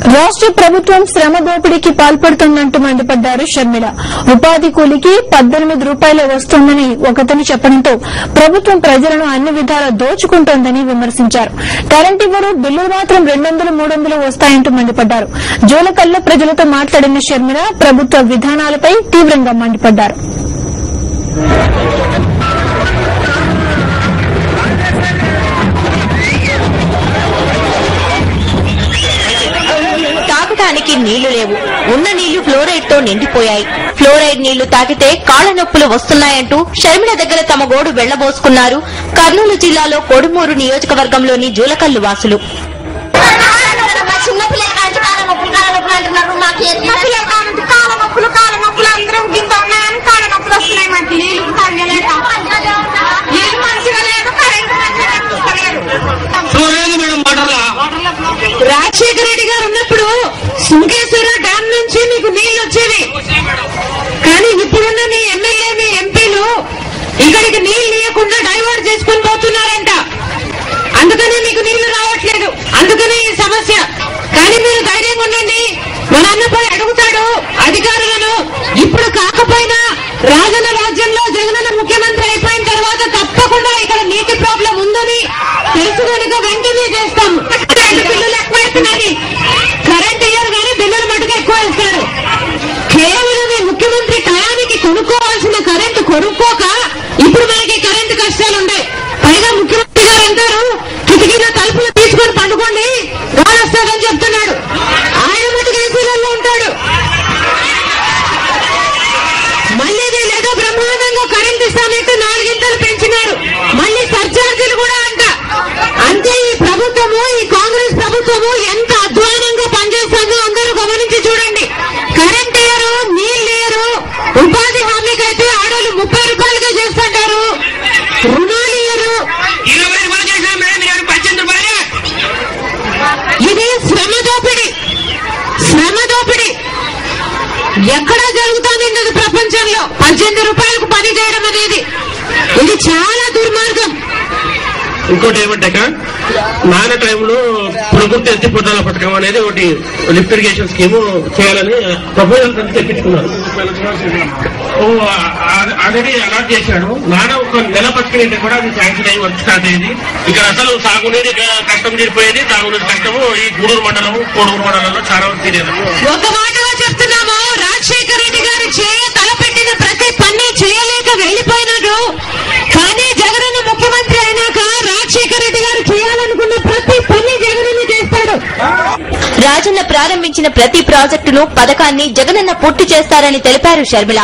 రాష్ట్ర ప్రభుత్వం శ్రమ దోపిడీకి పాల్పడుతోందంటూ మండిపడ్డారు షర్మిల. ఉపాధి కూలికి 18 రూపాయలే వస్తోందని ఒకతను చెప్పడంతో ప్రభుత్వం ప్రజలను అన్ని విధాలా దోచుకుంటోందని విమర్శించారు. కరెంట్ ఇవ్వరు, బిల్లులు మాత్రం 200, 300 వస్తాయంటూ మండిపడ్డారు. జోలకల్లో ప్రజలతో మాట్లాడిన షర్మిల ప్రభుత్వ విధానాలపై తీవ్రంగా మండిపడ్డారు. తాగడానికి నీళ్లు లేవు, ఉన్న నీళ్లు ఫ్లోరైడ్ తో నిండిపోయాయి. ఫ్లోరైడ్ నీళ్లు తాగితే కాళ్ల నొప్పులు వస్తున్నాయంటూ షర్మిల దగ్గర తమ గోడు వెళ్లబోసుకున్నారు కర్నూలు జిల్లాలో కొడుమూరు నియోజకవర్గంలోని జూలకల్లు వాసులు. రాజశేఖర రెడ్డి గారు ఉన్నప్పుడు సుంకేశ్వర డ్యాం నుంచి మీకు నీళ్లు వచ్చేవి, కానీ ఇప్పుడున్న మీ ఎమ్మెల్యే, మీ ఎంపీలు ఇక్కడికి నీళ్లు ఇవ్వకుండా డైవర్ట్ చేసుకుని పోతున్నారంట. అందుకనే మీకు నీళ్లు రావట్లేదు, అందుకనే ఈ సమస్య. కానీ మీరు ధైర్యంగా ఉండండి, మన అన్నపై అడుగుతాడు అధికారులను. ఇప్పుడు కాకపోయినా రాజన్న రాజ్యంలో జగనన్న ముఖ్యమంత్రి అయిపోయిన తర్వాత తప్పకుండా ఇక్కడ నీటి ప్రాబ్లం ఉందని తెలుసు కనుక వెంటనే చేస్తాం. బిల్లులు ఎక్కువ ఇస్తున్నది, కరెంట్ ఇయ్యరు కానీ బిల్లులు మటుకు ఎక్కువ ఇస్తారు. కేవలం ఈ ముఖ్యమంత్రి టయానికి కొనుక్కోవాల్సిన కరెంటు కొనుక్కోక ఇప్పుడు మనకి కరెంటు కష్టాలు ఉన్నాయి. పైగా ముఖ్యమంత్రి గారు అంటారు కిటికీలో తలుపులు తీసుకొని పండుకోండి గాలి వస్తుందని చెప్తున్నాడు. ఆయన మటుకు ఏసీలలో ఉంటాడు. మళ్ళీ వీళ్ళేదో బ్రహ్మాండంగా కరెంట్ ఇస్తానంటే 4 గంటలు పెంచినారు. మళ్ళీ సర్చార్జీలు కూడా అంట. అంటే ఈ ప్రభుత్వము, ఈ కాంగ్రెస్ ప్రభుత్వము ఎంత అధ్వానంగా పనిచేస్తుందో అందరూ గమనించి చూడండి. కరెంట్ ఇయ్యరు, నీళ్లు ఇయ్యరు, ఉపాధి హామీకైతే ఆడోళ్ళు 30 రూపాయలుగా చేస్తుంటారు, రుణాలు ఇయ్యరు. ఇది శ్రమ దోపిడీ, శ్రమ దోపిడీ ఎక్కడా జరుగుతుంది ప్రపంచంలో. 18 రూపాయలకు పని చేయడం అనేది ఇది చాలా దుర్మార్గం. ఇంకోటి ఏమంటే నాన్న టైంలో ప్రభుత్వ ఎత్తిపోతల పథకం అనేది ఒకటి లిఫ్ట్ ఇరిగేషన్ స్కీమ్ చేయాలని ప్రపోజల్ తెప్పించుకున్నారు. ఆల్రెడీ అలాట్ చేశాడు. నాన్న ఒక నెల పట్టుకుని కూడా అది శాంక్షన్ అయ్యి వర్క్ స్టార్ట్ అయ్యింది. ఇక్కడ అసలు సాగునీటి కష్టం తీరిపోయేది. తాగునీటి కష్టము ఈ గూడూరు మండలం, కోడూరు మండలంలో చాలా వరకు తీరేది. ఒక మాటగా చెప్తున్నాము, రాజశేఖర రెడ్డి గారు తలపెట్టిన ప్రతి పని చేయలేక వెళ్లిపోయినాడు. కానీ జగనన్న ముఖ్యమంత్రి అయినాక రాజశేఖర రెడ్డి గారు చేయాలనుకున్న ప్రతి పని జగనన్న చేస్తాడు. రాజన్న ప్రారంభించిన ప్రతి ప్రాజెక్టును, పథకాన్ని జగనన్న పూర్తి చేస్తారని తెలిపారు షర్మిల.